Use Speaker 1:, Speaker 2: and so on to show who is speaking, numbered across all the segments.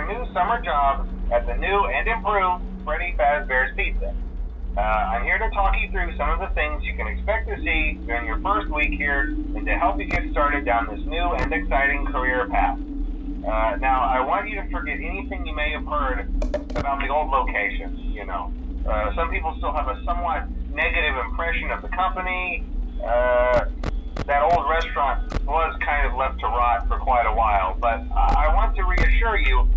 Speaker 1: your new summer job at the new and improved Freddy Fazbear's Pizza. I'm here to talk you through some of the things you can expect to see during your first week here and to help you get started down this new and exciting career path. Now, I want you to forget anything you may have heard about the old location, some people still have a somewhat negative impression of the company. That old restaurant was kind of left to rot for quite a while, but I want to reassure you,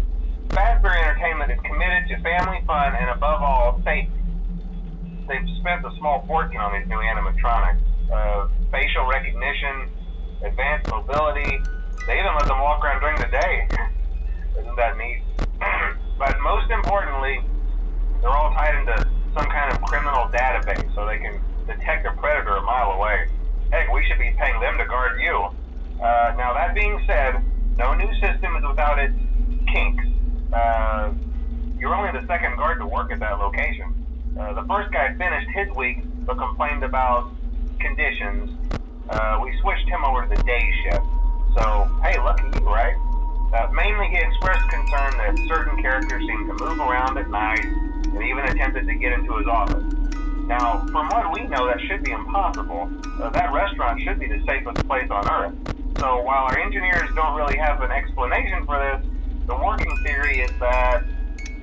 Speaker 1: Fazbear Entertainment is committed to family fun and above all, safety. They've spent a small fortune on these new animatronics. Facial recognition, advanced mobility, they even let them walk around during the day. Isn't that neat? But most importantly, they're all tied into some kind of criminal database so they can detect a predator a mile away. Heck, we should be paying them to guard you. Now, that being said, no new system is without its kinks. You're only the second guard to work at that location. The first guy finished his week but complained about conditions. We switched him over to the day shift. So, hey, lucky you, right? Mainly he expressed concern that certain characters seemed to move around at night and even attempted to get into his office. Now, from what we know, that should be impossible. That restaurant should be the safest place on Earth. So while our engineers don't really have an explanation for this, the working theory is that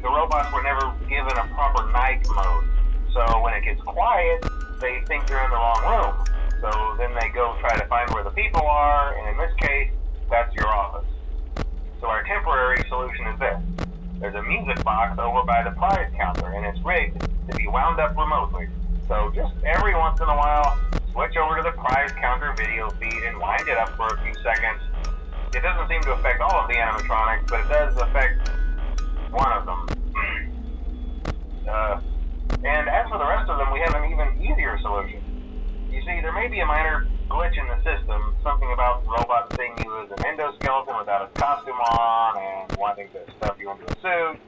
Speaker 1: the robots were never given a proper night mode. So when it gets quiet, they think they're in the wrong room. So then they go try to find where the people are, and in this case, that's your office. So our temporary solution is this. There's a music box over by the prize counter, and it's rigged to be wound up remotely. So just every once in a while, switch over to the prize counter video feed and wind it up for a few seconds. It doesn't seem to affect all of the animatronics, but it does affect one of them. And as for the rest of them, we have an even easier solution. You see, there may be a minor glitch in the system, something about the robot seeing you as an endoskeleton without a costume on and wanting to stuff you into a suit.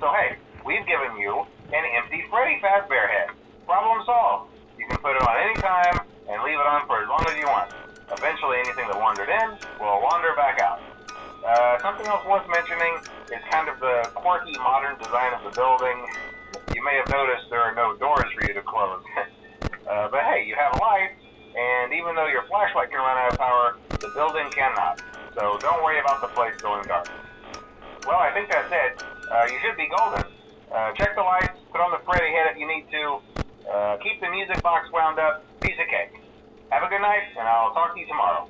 Speaker 1: So hey, we've given you an empty Freddy Fazbear head. Problem solved. You can put it on any time and leave it on for as long as you want. Eventually anything that wandered in will wander back out. Something else worth mentioning is kind of the quirky modern design of the building. You may have noticed there are no doors for you to close. But hey, you have lights, and even though your flashlight can run out of power, the building cannot. So don't worry about the place going dark. Well, I think that's it. You should be golden. Check the lights, put on the Freddy head if you need to. Keep the music box wound up. Piece of cake. Have a good night, and I'll talk to you tomorrow.